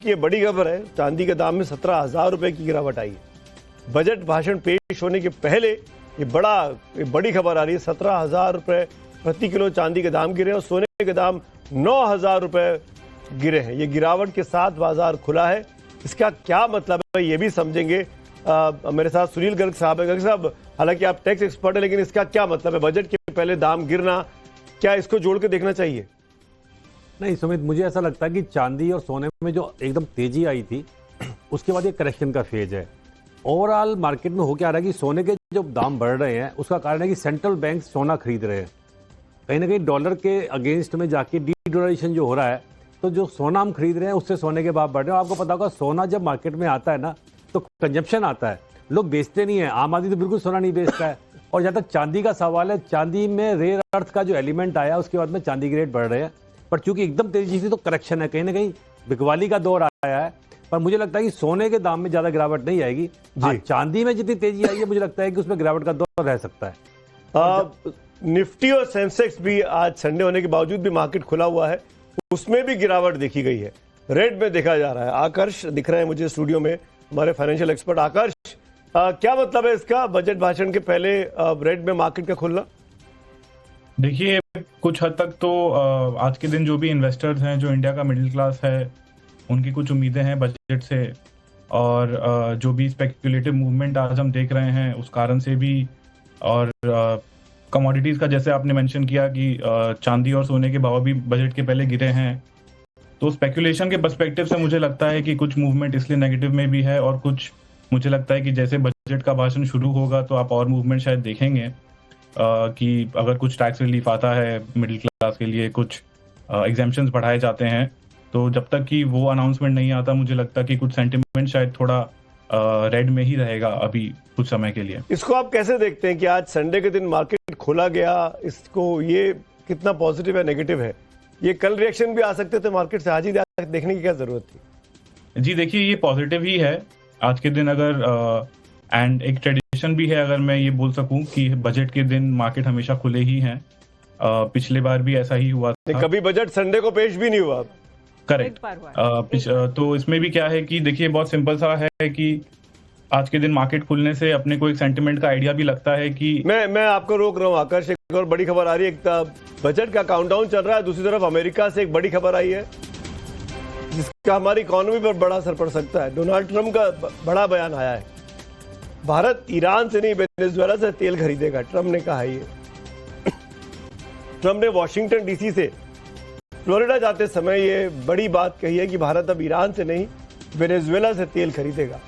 ये बड़ी खबर है, चांदी के दाम में 17,000 रुपए की गिरावट आई है। बजट भाषण पेश होने के पहले ये बड़ी खबर आ रही है। 17,000 रुपए प्रति किलो चांदी के दाम गिरे और सोने के दाम 9,000 रुपए गिरे हैं। ये गिरावट के साथ बाजार खुला है। इसका क्या मतलब है ये भी समझेंगे। मेरे साथ सुनील गर्ग साहब है। गर्ग साहब, हालांकि आप टैक्स एक्सपर्ट है, लेकिन इसका क्या मतलब है? बजट के पहले दाम गिरना, क्या इसको जोड़ के देखना चाहिए? नहीं सुमित, मुझे ऐसा लगता है कि चांदी और सोने में जो एकदम तेजी आई थी उसके बाद ये करेक्शन का फेज है। ओवरऑल मार्केट में हो क्या रहा है कि सोने के जो दाम बढ़ रहे हैं उसका कारण है कि सेंट्रल बैंक सोना खरीद रहे हैं। कहीं ना कहीं डॉलर के अगेंस्ट में जाके डी डॉलराइजेशन जो हो रहा है, तो जो सोना हम खरीद रहे हैं उससे सोने के भाव बढ़ रहे हैं। आपको पता होगा सोना जब मार्केट में आता है ना तो कंजप्शन आता है, लोग बेचते नहीं है। आम आदमी तो बिल्कुल सोना नहीं बेचता है। और जहाँ तक चांदी का सवाल है, चांदी में रेयर अर्थ का जो एलिमेंट आया उसके बाद में चांदी के रेट बढ़ रहे हैं। पर चूंकि एकदम तेजी से तो करेक्शन है, कहीं ना कहीं बिकवाली का दौर आया है। पर मुझे लगता है कि सोने के दाम में ज्यादा गिरावट नहीं आएगी। चांदी में जितनी तेजी आई है मुझे लगता है कि उसमें गिरावट का दौर रह सकता है। निफ्टी और सेंसेक्स भी आज संडे होने के बावजूद भी मार्केट खुला हुआ है, उसमें भी गिरावट देखी गई है। रेड में देखा जा रहा है। आकर्ष दिख रहे हैं मुझे स्टूडियो में, हमारे फाइनेंशियल एक्सपर्ट। आकर्ष, क्या मतलब है इसका, बजट भाषण के पहले रेड में मार्केट का खुलना? देखिए, कुछ हद तक तो आज के दिन जो भी इन्वेस्टर्स हैं, जो इंडिया का मिडिल क्लास है, उनकी कुछ उम्मीदें हैं बजट से। और जो भी स्पेकुलेटिव मूवमेंट आज हम देख रहे हैं उस कारण से भी, और कमोडिटीज़ का जैसे आपने मेंशन किया कि चांदी और सोने के भाव भी बजट के पहले गिरे हैं, तो स्पेकुलेशन के पर्सपेक्टिव से मुझे लगता है कि कुछ मूवमेंट इसलिए नेगेटिव में भी है। और कुछ मुझे लगता है कि जैसे बजट का भाषण शुरू होगा तो आप और मूवमेंट शायद देखेंगे कि अगर कुछ टैक्स रिलीफ आता है मिडिल क्लास के लिए, कुछ एग्जेम्पशंस बढ़ाए जाते हैं, तो जब तक कि वो अनाउंसमेंट नहीं आता मुझे लगता है कि कुछ सेंटिमेंट शायद थोड़ा रेड में ही रहेगा अभी कुछ समय के लिए। इसको आप कैसे देखते हैं कि आज संडे के दिन मार्केट खोला गया? इसको ये कितना पॉजिटिव है, नेगेटिव है? ये कल रिएक्शन भी आ सकते थे मार्केट से, आज ही देखने की क्या जरूरत थी? जी देखिए, ये पॉजिटिव ही है आज के दिन। अगर एंड एक ट्रेडिशन भी है, अगर मैं ये बोल सकूं, कि बजट के दिन मार्केट हमेशा खुले ही हैं। पिछले बार भी ऐसा ही हुआ था। कभी बजट संडे को पेश भी नहीं हुआ। करेक्ट। तो इसमें भी क्या है कि देखिए, बहुत सिंपल सा है कि आज के दिन मार्केट खुलने से अपने को एक सेंटिमेंट का आइडिया भी लगता है कि मैं आपको रोक रहा हूँ आकर्ष। एक और बड़ी खबर आ रही है, एक बजट का काउंटडाउन चल रहा है, दूसरी तरफ अमेरिका से एक बड़ी खबर आई है जिसका हमारी इकोनॉमी पर बड़ा असर पड़ सकता है। डोनाल्ड ट्रंप का बड़ा बयान आया है, भारत ईरान से नहीं वेनेजुएला से तेल खरीदेगा, ट्रंप ने कहा है। ये ट्रंप ने वॉशिंगटन डीसी से फ्लोरिडा जाते समय ये बड़ी बात कही है कि भारत अब ईरान से नहीं वेनेजुएला से तेल खरीदेगा।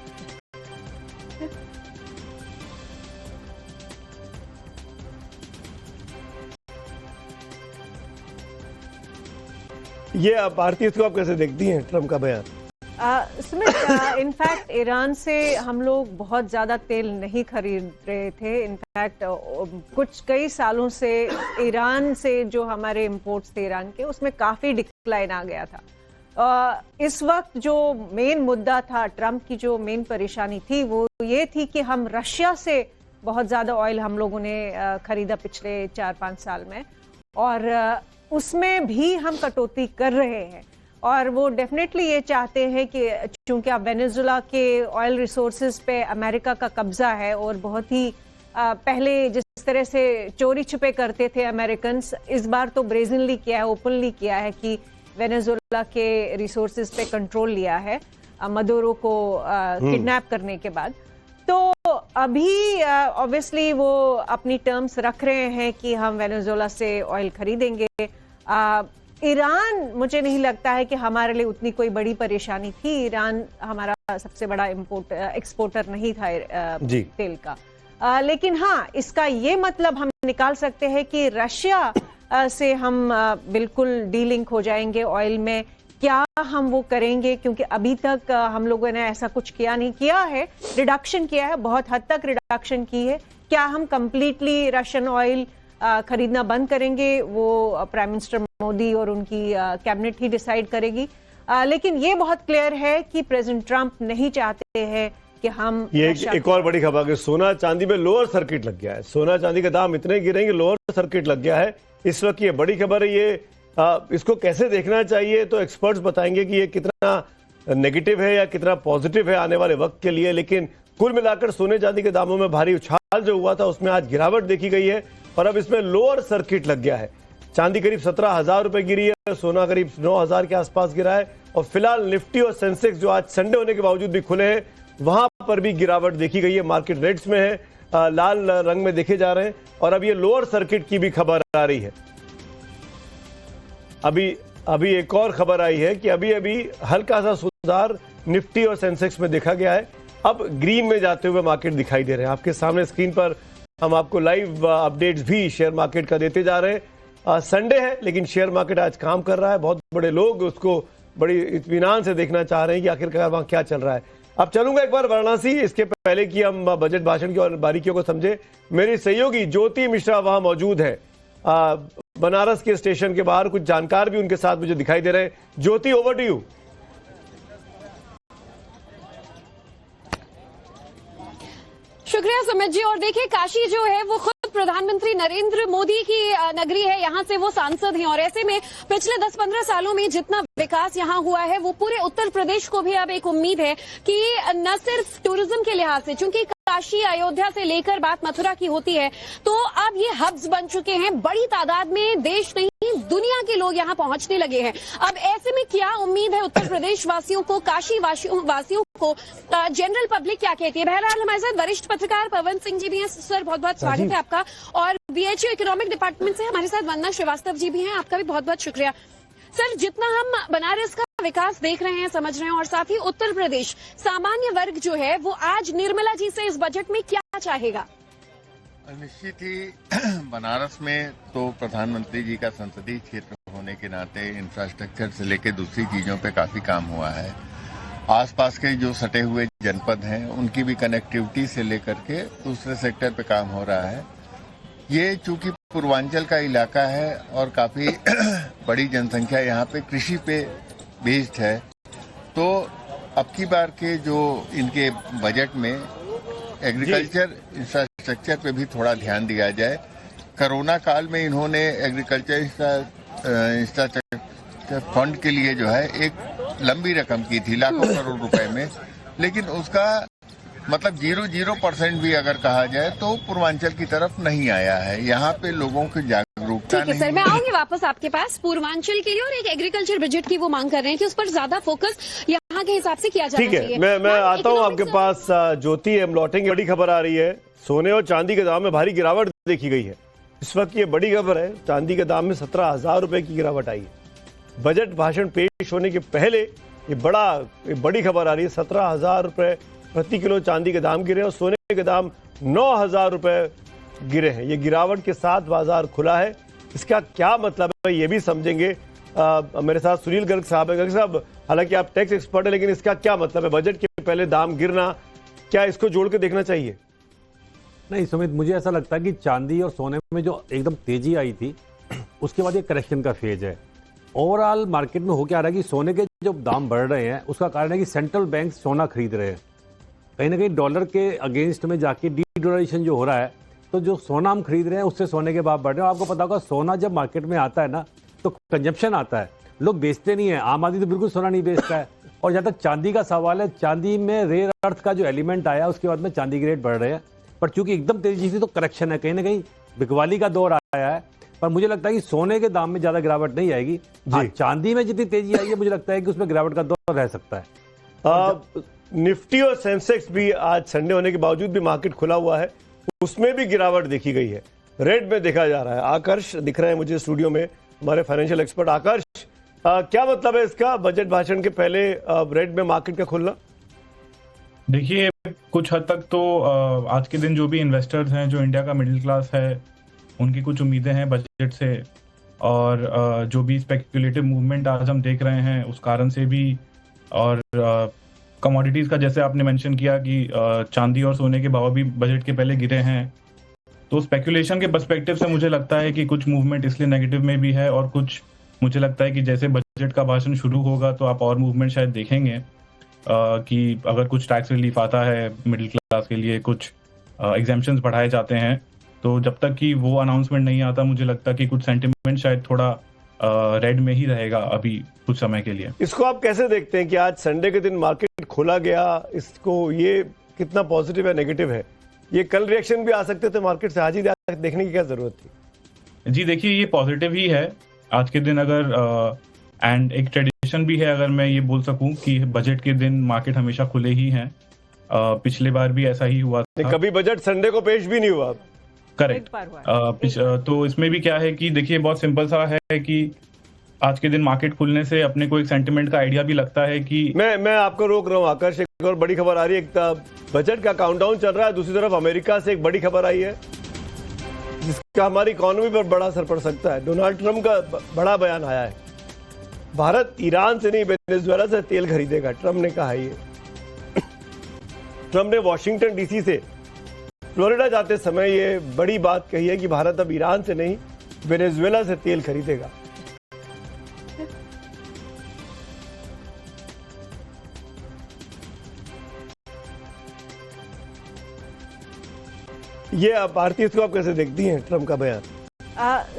ये भारतीय इसको आप कैसे देखती हैं, ट्रंप का बयान? सुमित, इनफैक्ट ईरान से हम लोग बहुत ज़्यादा तेल नहीं खरीद रहे थे। इनफैक्ट कई सालों से ईरान से जो हमारे इंपोर्ट्स थे ईरान के, उसमें काफ़ी डिक्लाइन आ गया था। इस वक्त जो मेन मुद्दा था, ट्रंप की जो मेन परेशानी थी वो ये थी कि हम रशिया से बहुत ज़्यादा ऑयल हम लोगों ने खरीदा पिछले 4-5 साल में, और उसमें भी हम कटौती कर रहे हैं। और वो डेफिनेटली ये चाहते हैं कि चूंकि अब वेनेजुएला के ऑयल रिसोर्सेज पे अमेरिका का कब्जा है, और बहुत ही पहले जिस तरह से चोरी छुपे करते थे अमेरिकन्स, इस बार तो ब्रेजनली किया है, ओपनली किया है कि वेनेजुएला के रिसोर्सेज पे कंट्रोल लिया है मदुरो को किडनैप करने के बाद। तो अभी ऑब्वियसली वो अपनी टर्म्स रख रहे हैं कि हम वेनेजुएला से ऑयल खरीदेंगे। ईरान, मुझे नहीं लगता है कि हमारे लिए उतनी कोई बड़ी परेशानी थी। ईरान हमारा सबसे बड़ा एक्सपोर्टर नहीं था तेल का। लेकिन हाँ, इसका ये मतलब हम निकाल सकते हैं कि रशिया से हम बिल्कुल डीलिंक हो जाएंगे ऑयल में। क्या हम वो करेंगे? क्योंकि अभी तक हम लोगों ने ऐसा कुछ किया है, रिडक्शन किया है, बहुत हद तक रिडक्शन की है। क्या हम कंप्लीटली रशियन ऑयल खरीदना बंद करेंगे? वो प्राइम मिनिस्टर मोदी और उनकी कैबिनेट ही डिसाइड करेगी। लेकिन ये बहुत क्लियर है कि प्रेसिडेंट ट्रंप नहीं चाहते हैं कि हम ये एक और बड़ी खबर है, सोना चांदी में लोअर सर्किट लग गया है। सोना चांदी का दाम इतने गिरेंगे, लोअर सर्किट लग गया है इस वक्त। ये बड़ी खबर है। ये इसको कैसे देखना चाहिए, तो एक्सपर्ट्स बताएंगे कि ये कितना नेगेटिव है या कितना पॉजिटिव है आने वाले वक्त के लिए, लेकिन कुल मिलाकर सोने चांदी के दामों में भारी उछाल जो हुआ था उसमें आज गिरावट देखी गई है और अब इसमें लोअर सर्किट लग गया है। चांदी करीब 17,000 रुपए गिरी है, सोना करीब 9,000 के आसपास गिरा है और फिलहाल निफ्टी और सेंसेक्स जो आज संडे होने के बावजूद भी खुले हैं वहां पर भी गिरावट देखी गई है। मार्केट रेट्स में है, लाल रंग में देखे जा रहे हैं और अब ये लोअर सर्किट की भी खबर आ रही है। अभी एक और खबर आई है कि अभी हल्का सा सुधार निफ्टी और सेंसेक्स में देखा गया है, अब ग्रीन में जाते हुए मार्केट दिखाई दे रहे हैं। आपके सामने स्क्रीन पर हम आपको लाइव अपडेट्स भी शेयर मार्केट का देते जा रहे हैं। संडे है लेकिन शेयर मार्केट आज काम कर रहा है, बहुत बड़े लोग उसको बड़ी इत्मीनान से देखना चाह रहे हैं कि आखिरकार वहां क्या चल रहा है। अब चलूंगा एक बार वाराणसी, इसके पहले कि हम बजट भाषण की और बारीकियों को समझे। मेरी सहयोगी ज्योति मिश्रा वहां मौजूद है बनारस के स्टेशन के बाहर, कुछ जानकार भी उनके साथ मुझे दिखाई दे रहे हैं। ज्योति, ओवर टू यू। शुक्रिया सुमित जी। और देखिए, काशी जो है वो खुद प्रधानमंत्री नरेंद्र मोदी की नगरी है, यहाँ से वो सांसद हैं और ऐसे में पिछले 10-15 सालों में जितना विकास यहाँ हुआ है वो पूरे उत्तर प्रदेश को भी अब एक उम्मीद है कि न सिर्फ टूरिज्म के लिहाज से, चूंकि काशी अयोध्या से लेकर बात मथुरा की होती है, तो अब ये हब्स बन चुके हैं। बड़ी तादाद में देश नहीं दुनिया के लोग यहाँ पहुंचने लगे हैं। अब ऐसे में क्या उम्मीद है उत्तर प्रदेश वासियों को, काशी वासियों को, जनरल पब्लिक क्या कहती है? बहरहाल हमारे साथ वरिष्ठ पत्रकार पवन सिंह जी भी हैं। सर, बहुत बहुत स्वागत है आपका। और बीएचयू इकोनॉमिक डिपार्टमेंट से हमारे साथ वंदना श्रीवास्तव जी भी हैं, आपका भी बहुत बहुत शुक्रिया। सर, जितना हम बनारस का विकास देख रहे हैं, समझ रहे हैं, और साथ ही उत्तर प्रदेश सामान्य वर्ग जो है वो आज निर्मला जी से इस बजट में क्या चाहेगा? निश्चित ही बनारस में तो प्रधानमंत्री जी का संसदीय क्षेत्र होने के नाते इंफ्रास्ट्रक्चर से लेकर दूसरी चीजों पे काफी काम हुआ है। आसपास के जो सटे हुए जनपद हैं उनकी भी कनेक्टिविटी से लेकर के दूसरे सेक्टर पे काम हो रहा है। ये चूंकि पूर्वांचल का इलाका है और काफी बड़ी जनसंख्या यहाँ पे कृषि पे बेस्ड है, तो अब की बार के जो इनके बजट में एग्रीकल्चर इंफ्रास्ट्रक्चर पे भी थोड़ा ध्यान दिया जाए। कोरोना काल में इन्होंने एग्रीकल्चर इंफ्रास्ट्रक्चर फंड के लिए जो है एक लंबी रकम की थी, लाखों करोड़ रुपए में, लेकिन उसका मतलब 0% भी अगर कहा जाए तो पूर्वांचल की तरफ नहीं आया है। यहाँ पे लोगों की जागरूकता ठीक है सर, मैं आऊंगी वापस आपके पास पूर्वांचल के लिए, और एक एग्रीकल्चर बजट की वो मांग कर रहे हैं कि उस पर ज्यादा फोकस यहाँ के हिसाब से किया जाना चाहिए। ठीक है, मैं आता हूँ आपके पास ज्योति, हम लौटेंगे। बड़ी खबर आ रही है, सोने और चांदी के दाम में भारी गिरावट देखी गई है। इस वक्त ये बड़ी खबर है, चांदी के दाम में 17,000 रुपए की गिरावट आई है। बजट भाषण पेश होने के पहले ये बड़ी खबर आ रही है, 17,000 रुपए प्रति किलो चांदी के दाम गिरे और सोने के दाम 9,000 रुपए गिरे हैं। ये गिरावट के साथ बाजार खुला है, इसका क्या मतलब है ये भी समझेंगे। मेरे साथ सुनील गर्ग साहब है। गर्ग साहब, हालांकि आप टैक्स एक्सपर्ट है, लेकिन इसका क्या मतलब है? बजट के पहले दाम गिरना, क्या इसको जोड़ के देखना चाहिए? नहीं सुमित, मुझे ऐसा लगता है कि चांदी और सोने में जो एकदम तेजी आई थी उसके बाद ये करेक्शन का फेज है। ओवरऑल मार्केट में हो क्या रहा है कि सोने के जो दाम बढ़ रहे हैं उसका कारण है कि सेंट्रल बैंक सोना खरीद रहे हैं। कहीं ना कहीं डॉलर के अगेंस्ट में जाके डी डॉलराइजेशन जो हो रहा है, तो जो सोना हम खरीद रहे हैं उससे सोने के भाव बढ़ रहे हैं। आपको पता होगा, सोना जब मार्केट में आता है ना तो कंजप्शन आता है, लोग बेचते नहीं है। आम आदमी तो बिल्कुल सोना नहीं बेचता है। और जहाँ तक चांदी का सवाल है, चांदी में रेयर अर्थ का जो एलिमेंट आया उसके बाद में चांदी के रेट बढ़ रहे हैं, पर चूंकि एकदम तेजी से तो करेक्शन है, कहीं ना कहीं बिकवाली का दौर आया है। पर मुझे लगता है कि सोने के दाम में ज्यादा गिरावट नहीं आएगी। हाँ, चांदी में जितनी तेजी आई है मुझे लगता है कि उसमें गिरावट का दौर रह सकता है। निफ्टी और सेंसेक्स भी आज संडे होने के बावजूद भी मार्केट खुला हुआ है, उसमें भी गिरावट देखी गई है, रेड में देखा जा रहा है। आकर्ष दिख रहे हैं मुझे स्टूडियो में, हमारे फाइनेंशियल एक्सपर्ट। आकर्ष, क्या मतलब है इसका, बजट भाषण के पहले रेड में मार्केट का खुलना? देखिए, कुछ हद तक तो आज के दिन जो भी इन्वेस्टर्स हैं, जो इंडिया का मिडिल क्लास है, उनकी कुछ उम्मीदें हैं बजट से, और जो भी स्पेकुलेटिव मूवमेंट आज हम देख रहे हैं उस कारण से भी, और कमोडिटीज का जैसे आपने मेंशन किया कि चांदी और सोने के भाव भी बजट के पहले गिरे हैं, तो स्पेकुलेशन के पर्सपेक्टिव से मुझे लगता है कि कुछ मूवमेंट इसलिए नेगेटिव में भी है, और कुछ मुझे लगता है कि जैसे बजट का भाषण शुरू होगा तो आप और मूवमेंट शायद देखेंगे कि अगर कुछ टैक्स रिलीफ आता है मिडिल क्लास के लिए, कुछ एग्जेम्पशंस बढ़ाए जाते हैं, तो जब तक कि वो अनाउंसमेंट नहीं आता मुझे लगता कि कुछ सेंटिमेंट शायद थोड़ा रेड में ही रहेगा अभी कुछ समय के लिए। इसको आप कैसे देखते हैं कि आज संडे के दिन मार्केट खोला गया, इसको ये कितना पॉजिटिव है नेगेटिव है? ये कल रिएक्शन भी आ सकते थे मार्केट से, आज ही देखने की क्या जरूरत थी? जी देखिए, ये पॉजिटिव ही है आज के दिन। अगर एंड एक ट्रेडिशन भी है, अगर मैं ये बोल सकूं, कि बजट के दिन मार्केट हमेशा खुले ही हैं। पिछले बार भी ऐसा ही हुआ था। कभी बजट संडे को पेश भी नहीं हुआ। करेक्ट। तो इसमें भी क्या है कि देखिए, बहुत सिंपल सा है कि आज के दिन मार्केट खुलने से अपने को एक सेंटिमेंट का आइडिया भी लगता है कि मैं आपको रोक रहा हूँ आकर्ष, एक और बड़ी खबर आ रही है। एक बजट का काउंटडाउन चल रहा है, दूसरी तरफ अमेरिका से एक बड़ी खबर आई है जिसका हमारी इकोनॉमी पर बड़ा असर पड़ सकता है। डोनाल्ड ट्रंप का बड़ा बयान आया है, भारत ईरान से नहीं वेनेजुएला से तेल खरीदेगा, ट्रंप ने कहा है। ये ट्रंप ने वॉशिंगटन डीसी से फ्लोरिडा जाते समय ये बड़ी बात कही है कि भारत अब ईरान से नहीं वेनेजुएला से तेल खरीदेगा। ये आप भारतीय इसको आप कैसे देखती हैं ट्रंप का बयान?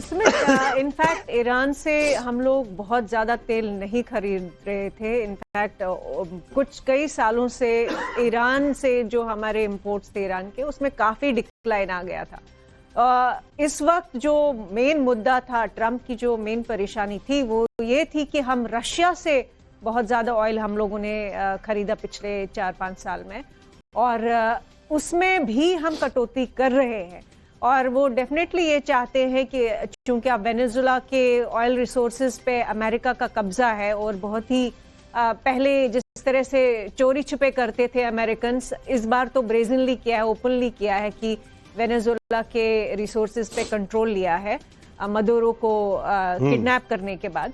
सुमित, इनफैक्ट ईरान से हम लोग बहुत ज़्यादा तेल नहीं खरीद रहे थे। इनफैक्ट कुछ कई सालों से ईरान से जो हमारे इंपोर्ट्स थे ईरान के, उसमें काफ़ी डिक्लाइन आ गया था। इस वक्त जो मेन मुद्दा था, ट्रंप की जो मेन परेशानी थी, वो ये थी कि हम रशिया से बहुत ज़्यादा ऑयल हम लोगों ने खरीदा पिछले 4-5 साल में, और उसमें भी हम कटौती कर रहे हैं। और वो डेफिनेटली ये चाहते हैं कि चूंकि अब वेनेजुएला के ऑयल रिसोर्सेज पे अमेरिका का कब्जा है, और बहुत ही पहले जिस तरह से चोरी छुपे करते थे अमेरिकन, इस बार तो ब्रेजनली किया है, ओपनली किया है कि वेनेजुएला के रिसोर्सेज पे कंट्रोल लिया है मदुरो को किडनैप करने के बाद।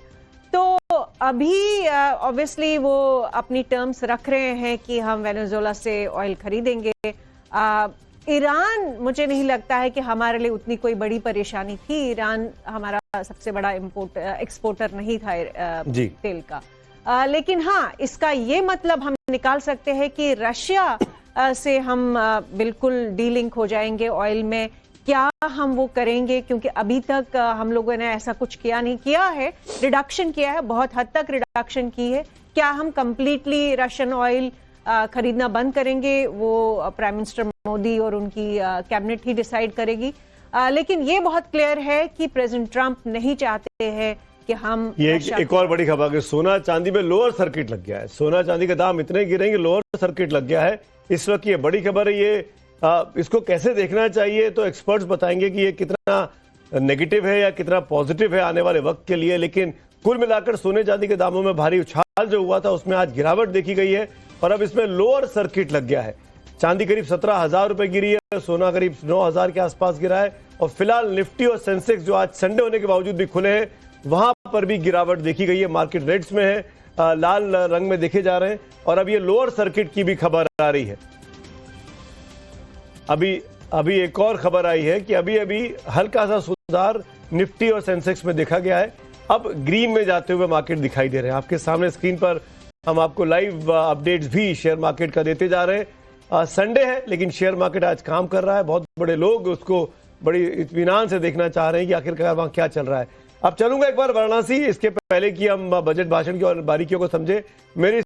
तो अभी ऑब्वियसली वो अपनी टर्म्स रख रहे हैं कि हम वेनेजुएला से ऑयल खरीदेंगे। ईरान, मुझे नहीं लगता है कि हमारे लिए उतनी कोई बड़ी परेशानी थी। ईरान हमारा सबसे बड़ा एक्सपोर्टर नहीं था तेल का। लेकिन हाँ, इसका ये मतलब हम निकाल सकते हैं कि रशिया से हम बिल्कुल डीलिंक हो जाएंगे ऑयल में। क्या हम वो करेंगे? क्योंकि अभी तक हम लोगों ने ऐसा कुछ किया है, रिडक्शन किया है, बहुत हद तक रिडक्शन की है। क्या हम कंप्लीटली रशियन ऑयल खरीदना बंद करेंगे? वो प्राइम मिनिस्टर मोदी और उनकी कैबिनेट ही डिसाइड करेगी। लेकिन ये बहुत क्लियर है कि प्रेसिडेंट ट्रंप नहीं चाहते हैं कि हम ये एक और बड़ी खबर है, सोना चांदी में लोअर सर्किट लग गया है। सोना चांदी के दाम इतने गिरेंगे, लोअर सर्किट लग गया है इस वक्त। ये बड़ी खबर है। ये इसको कैसे देखना चाहिए तो एक्सपर्ट्स बताएंगे कि ये कितना नेगेटिव है या कितना पॉजिटिव है आने वाले वक्त के लिए। लेकिन कुल मिलाकर सोने चांदी के दामों में भारी उछाल जो हुआ था, उसमें आज गिरावट देखी गई है, और अब इसमें लोअर सर्किट लग गया है। चांदी करीब 17,000 रुपए गिरी है, सोना करीब 9,000 के आसपास गिरा है। और फिलहाल निफ्टी और सेंसेक्स जो आज संडे होने के बावजूद भी खुले हैं, वहां पर भी गिरावट देखी गई है। मार्केट रेट्स में है, लाल रंग में देखे जा रहे हैं। और अब ये लोअर सर्किट की भी खबर आ रही है। अभी एक और खबर आई है कि अभी हल्का सा सुधार निफ्टी और सेंसेक्स में देखा गया है। अब ग्रीन में जाते हुए मार्केट दिखाई दे रहे हैं। आपके सामने स्क्रीन पर हम आपको लाइव अपडेट्स भी शेयर मार्केट का देते जा रहे हैं। संडे है लेकिन शेयर मार्केट आज काम कर रहा है। बहुत बड़े लोग उसको बड़ी इत्मीनान से देखना चाह रहे हैं कि आखिरकार वहां क्या चल रहा है। अब चलूंगा एक बार वाराणसी, इसके पहले कि हम बजट भाषण की और बारीकियों को समझे। मेरी